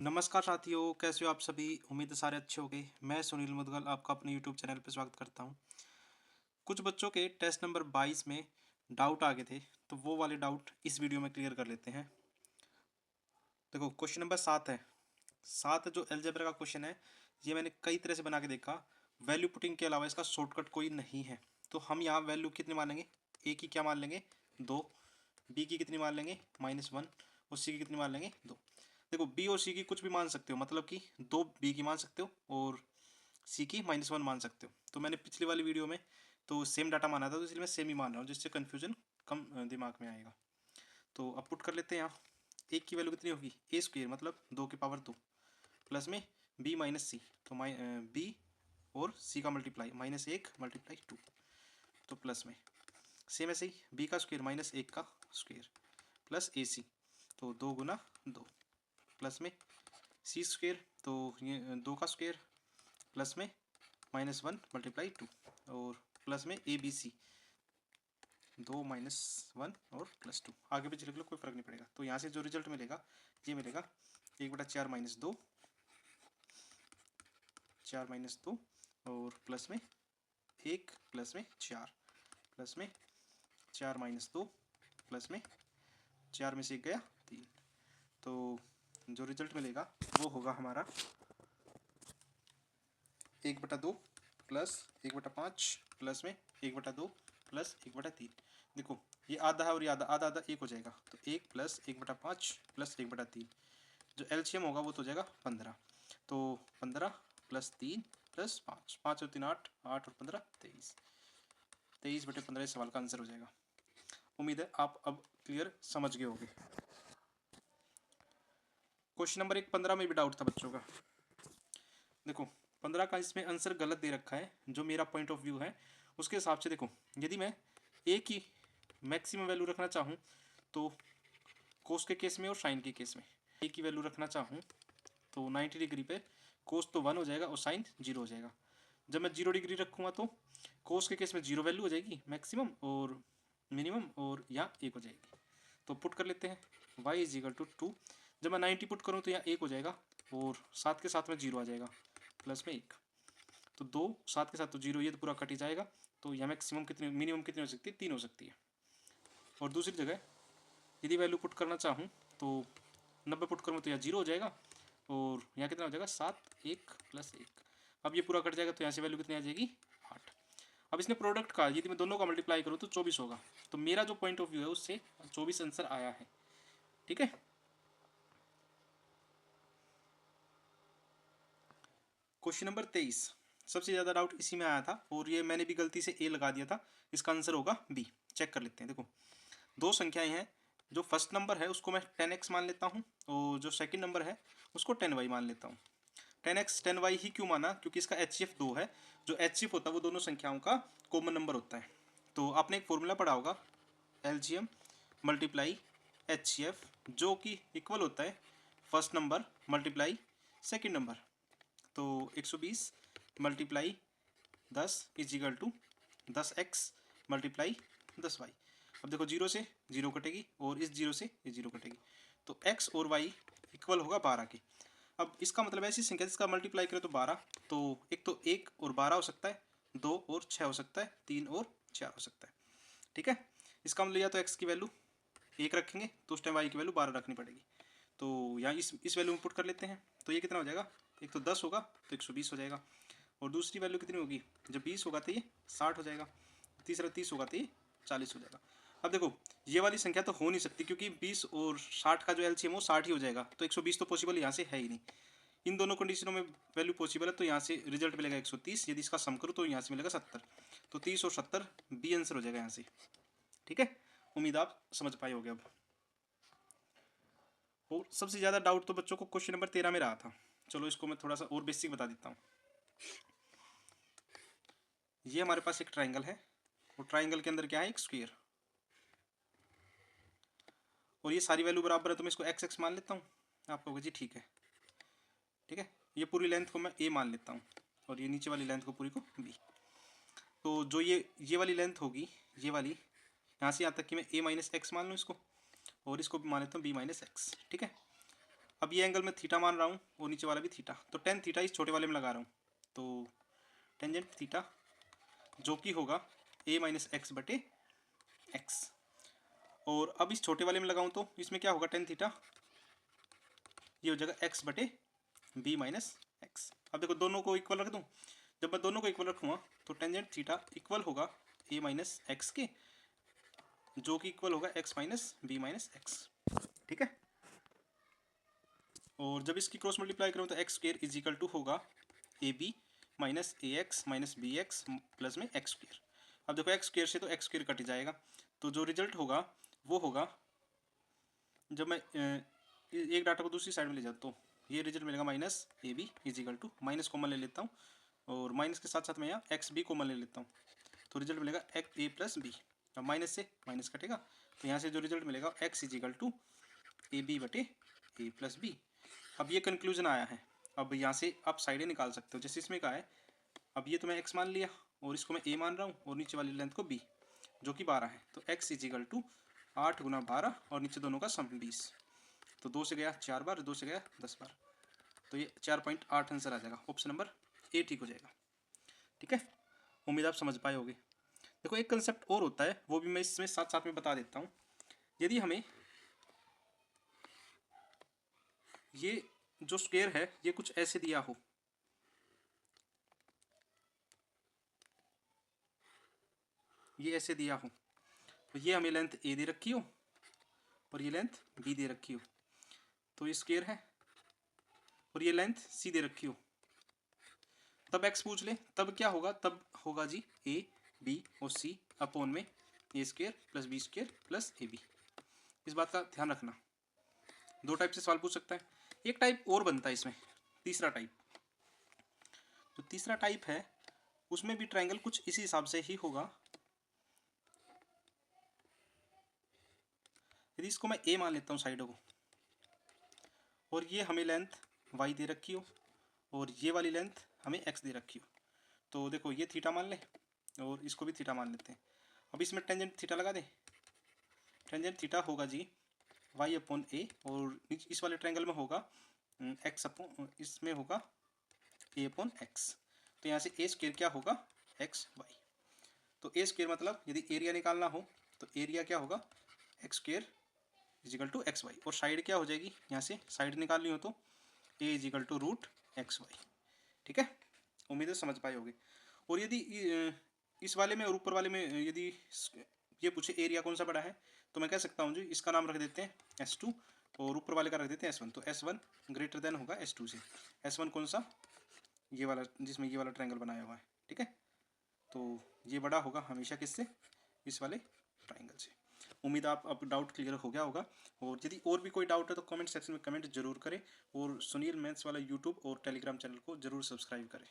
नमस्कार साथियों, कैसे हो आप सभी। उम्मीद है सारे अच्छे होंगे। मैं सुनील मुदगल आपका अपने यूट्यूब चैनल पर स्वागत करता हूं। कुछ बच्चों के टेस्ट नंबर 22 में डाउट आ गए थे, तो वो वाले डाउट इस वीडियो में क्लियर कर लेते हैं। देखो, क्वेश्चन नंबर 7 है। 7 जो अलजेब्रा का क्वेश्चन है, ये मैंने कई तरह से बना के देखा। वैल्यू पुटिंग के अलावा इसका शॉर्टकट कोई नहीं है। तो हम यहाँ वैल्यू कितनी मान लेंगे? ए की क्या मान लेंगे? 2। बी की कितनी मान लेंगे? -1। और सी की कितनी मान लेंगे? 2। देखो, बी और सी की कुछ भी मान सकते हो, मतलब कि 2 बी की मान सकते हो और सी की -1 मान सकते हो। तो मैंने पिछली वाली वीडियो में तो सेम डाटा माना था, तो इसलिए मैं सेम ही मान रहा हूँ, जिससे कन्फ्यूजन कम दिमाग में आएगा। तो अब पुट कर लेते हैं। यहाँ एक की वैल्यू कितनी होगी? ए स्क्वेयर मतलब 2 की पावर 2 प्लस में बी माइनस सी, तो बी और सी का मल्टीप्लाई -1 मल्टीप्लाई 2, तो प्लस में सेम ऐसे ही बी का स्क्वेयर -1 का स्क्वेयर प्लस ए सी, तो 2 गुना 2 प्लस में सी स्क्वेयर, तो ये 2 का स्क्वेयर प्लस में -1 मल्टीप्लाई 2 और प्लस में ए बी सी, 2 -1 और +2। आगे पीछे लिख लो, कोई फर्क नहीं पड़ेगा। तो यहाँ से जो रिजल्ट मिलेगा ये मिलेगा 1/4 -2, 4 -2 और प्लस में 1 प्लस में 4 प्लस में 4 -2 प्लस में 4 में से 1 गया 3। तो जो रिजल्ट मिलेगा वो होगा हमारा 1/2 प्लस 1/5 प्लस में 1/2 प्लस 1/3। देखो, ये आधा है और ये आधा आधा आधा एक हो जाएगा, तो 1 प्लस 1/5 प्लस 1/3। जो एलसीएम होगा वो तो हो जाएगा 15। तो 15 प्लस 3 प्लस 5, 5 और 3 8, 8 और 15 23, 23/15 इस सवाल का आंसर हो जाएगा। उम्मीद है आप अब क्लियर समझ गए होंगे। क्वेश्चन नंबर 15 में भी डाउट था बच्चों का। देखो, 15 का इसमें आंसर गलत दे रखा है। जो मेरा पॉइंट ऑफ व्यू है उसके हिसाब से, देखो, यदि मैं ए की मैक्सिमम वैल्यू रखना चाहूँ तो कोस के केस में और साइन के केस में ए की वैल्यू रखना चाहूँ तो 90 डिग्री पे कोस तो 1 हो जाएगा और साइन 0 हो जाएगा। जब मैं 0 डिग्री रखूँगा तो कोस के केस में 0 वैल्यू हो जाएगी मैक्सिमम और मिनिमम, और यहाँ 1 हो जाएगी। तो पुट कर लेते हैं y = 2। जब मैं 90 पुट करूँ तो यहाँ 1 हो जाएगा और साथ के साथ में 0 आ जाएगा प्लस में 1। तो 2 साथ के साथ तो 0, ये तो पूरा कट ही जाएगा। तो यहाँ मैक्सिमम कितनी, मिनिमम कितनी हो सकती है? 3 हो सकती है। और दूसरी जगह यदि वैल्यू पुट करना चाहूँ तो 90 पुट करूँ तो यहाँ 0 हो जाएगा और यहाँ कितना हो जाएगा? 7, 1 प्लस 1। अब ये पूरा कट जाएगा तो यहाँ से वैल्यू कितनी आ जाएगी? 8। अब इसने प्रोडक्ट का यदि मैं दोनों का मल्टीप्लाई करूँ तो 24 होगा। तो मेरा जो पॉइंट ऑफ व्यू है उससे 24 आंसर आया है। ठीक है। क्वेश्चन नंबर 23, सबसे ज़्यादा डाउट इसी में आया था और ये मैंने भी गलती से ए लगा दिया था। इसका आंसर होगा बी। चेक कर लेते हैं। देखो, दो संख्याएं हैं। जो फर्स्ट नंबर है उसको मैं 10x मान लेता हूँ और जो सेकंड नंबर है उसको 10y मान लेता हूँ। 10x 10y ही क्यों माना? क्योंकि इसका HCF 2 है। जो HCF होता है वो दोनों संख्याओं का कॉमन नंबर होता है। तो आपने एक फॉर्मूला पढ़ा होगा, LGM मल्टीप्लाई HCF, जो कि इक्वल होता है first number multiply second number. तो 120 multiply 10 is equal to 10x multiply 10y। अब देखो, 0 से 0 कटेगी और इस 0 से ये 0 कटेगी, तो x और y इक्वल होगा 12 के। अब इसका मतलब ऐसी संख्या जिसका मल्टीप्लाई करें तो 12, तो एक तो 1 और 12 हो सकता है, 2 और 6 हो सकता है, 3 और 4 हो सकता है। ठीक है। इसका मतलब या तो x की वैल्यू 1 रखेंगे तो उस टाइम y की वैल्यू 12 रखनी पड़ेगी। तो यहाँ इस वैल्यू में पुट कर लेते हैं। तो ये कितना हो जाएगा? एक तो 10 होगा तो 120 हो जाएगा और दूसरी वैल्यू कितनी होगी? जब 20 होगा तो ये 60 हो जाएगा, तीसरा 30 होगा तो ये 40 हो जाएगा। अब देखो, ये वाली संख्या तो हो नहीं सकती क्योंकि 20 और 60 का जो एलसीएम वो 60 ही हो जाएगा, तो 120 तो पॉसिबल यहाँ से है ही नहीं। इन दोनों कंडीशनों में वैल्यू पॉसिबल है, तो यहाँ से रिजल्ट मिलेगा 130। यदि इसका सम करूँ तो यहाँ से मिलेगा 70। तो 30 और 70 बी आंसर हो जाएगा यहाँ से। ठीक है। उम्मीद आप समझ पाए होगे अब। और सबसे ज़्यादा डाउट तो बच्चों को क्वेश्चन नंबर 13 में रहा था। चलो इसको मैं थोड़ा सा और बेसिक बता देता हूँ। ये हमारे पास एक ट्राइंगल है और ट्राइंगल के अंदर क्या है? एक स्क्वायर। और ये सारी वैल्यू बराबर है तो मैं इसको एक्स एक्स मान लेता हूँ। आप कहोगे जी ठीक है। ठीक है, ये पूरी लेंथ को मैं ए मान लेता हूँ और ये नीचे वाली लेंथ को पूरी को बी। तो जो ये वाली लेंथ होगी, ये वाली यहाँ से यहाँ तक कि मैं ए माइनस एक्स मान लूँ इसको, और इसको भी मान लेता हूँ बी माइनस एक्स। ठीक है। अब ये एंगल मैं थीटा मान रहा हूँ और नीचे वाला भी थीटा, तो टेन थीटा इस छोटे वाले में लगा रहा हूँ, तो टेंजेंट थीटा जो कि होगा a माइनस एक्स बटे एक्स। और अब इस छोटे वाले में लगाऊँ तो इसमें क्या होगा, टेन थीटा ये हो जाएगा x बटे b माइनस एक्स। अब देखो दोनों को इक्वल रख दूँ, जब मैं दोनों को इक्वल रखूँगा तो टेंजेंट थीटा इक्वल होगा a माइनस एक्स के, जो कि इक्वल होगा x minus b minus x. ठीक है, और जब इसकी क्रॉस मल्टीप्लाई करूँ तो x square is equal to होगा a b minus a x minus b x plus में एक्स स्क्र। अब देखो एक्स स्क्र से तो एक्स स्क्र कट जाएगा, तो जो रिजल्ट होगा वो होगा, जब मैं एक डाटा को दूसरी साइड में ले जाता हूँ तो ये रिजल्ट मिलेगा minus A B is equal to, minus common ले लेता हूँ और माइनस के साथ साथ मैं यहाँ एक्स बी कॉमन ले लेता हूँ, तो रिजल्ट मिलेगा एक्स ए प्लस बी। अब माइनस से माइनस कटेगा तो यहाँ से जो रिजल्ट मिलेगा X is equal to A B बटे ए प्लस बी। अब ये कंक्लूजन आया है, अब यहाँ से आप साइडें निकाल सकते हो, जैसे इसमें कहा है अब ये तो मैं x मान लिया और इसको मैं a मान रहा हूँ और नीचे वाली लेंथ को b जो कि 12 है, तो x इज इक्वल टू 8 गुना 12 और नीचे दोनों का सम 20, तो 2 से गया 4 बार, 2 से गया 10 बार, तो ये 4.8 आंसर आ जाएगा, ऑप्शन नंबर ए ठीक हो जाएगा। ठीक है, उम्मीद आप समझ पाए होगे। देखो एक कंसेप्ट और होता है, वो भी मैं इसमें साथ साथ में बता देता हूँ। यदि हमें ये जो स्क्वायर है ये कुछ ऐसे दिया हो, ये ऐसे दिया हो, तो ये हमें लेंथ ए दे रखी हो और ये लेंथ बी दे रखी हो, तो ये स्क्वायर है, और ये लेंथ सी दे रखी हो, तब एक्स पूछ ले तब क्या होगा, तब होगा जी ए बी और सी अपॉन में a square plus b square plus a b. इस बात का ध्यान रखना। दो टाइप से सवाल पूछ सकता है, एक टाइप और बनता है इसमें, तीसरा टाइप। जो तीसरा टाइप है उसमें भी ट्रायंगल कुछ इसी हिसाब से ही होगा। यदि इसको मैं ए मान लेता हूँ साइडों को, और ये हमें लेंथ वाई दे रखी हो और ये वाली लेंथ हमें एक्स दे रखी हो, तो देखो ये थीटा मान ले और इसको भी थीटा मान लेते हैं। अब इसमें टेंजेंट थीटा लगा दे, टेंजेंट थीटा होगा जी वाई अपॉन ए, और इस वाले ट्रायंगल में होगा एक्स अपॉन, इसमें होगा ए अपॉन एक्स, तो यहाँ से ए स्क्वायर क्या होगा एक्स वाई। तो ए स्क्वायर मतलब यदि एरिया निकालना हो तो एरिया क्या होगा x square is equal to x y, और साइड क्या हो जाएगी, यहाँ से साइड निकालनी हो तो a is equal to root x y. ठीक है, उम्मीद है समझ पाए होगे। और यदि इस वाले में और ऊपर वाले में यदि ये पूछे एरिया कौन सा बड़ा है, तो मैं कह सकता हूँ जी इसका नाम रख देते हैं S2 और ऊपर वाले का रख देते हैं S1, तो S1 ग्रेटर देन होगा S2 से। S1 कौन सा, ये वाला जिसमें ये वाला ट्रायंगल बनाया हुआ है। ठीक है, तो ये बड़ा होगा हमेशा किससे, इस वाले ट्रायंगल से। उम्मीद आप अब डाउट क्लियर हो गया होगा, और यदि और भी कोई डाउट है तो कमेंट सेक्शन में कमेंट जरूर करें, और सुनील मैथ्स वाला यूट्यूब और टेलीग्राम चैनल को जरूर सब्सक्राइब करें।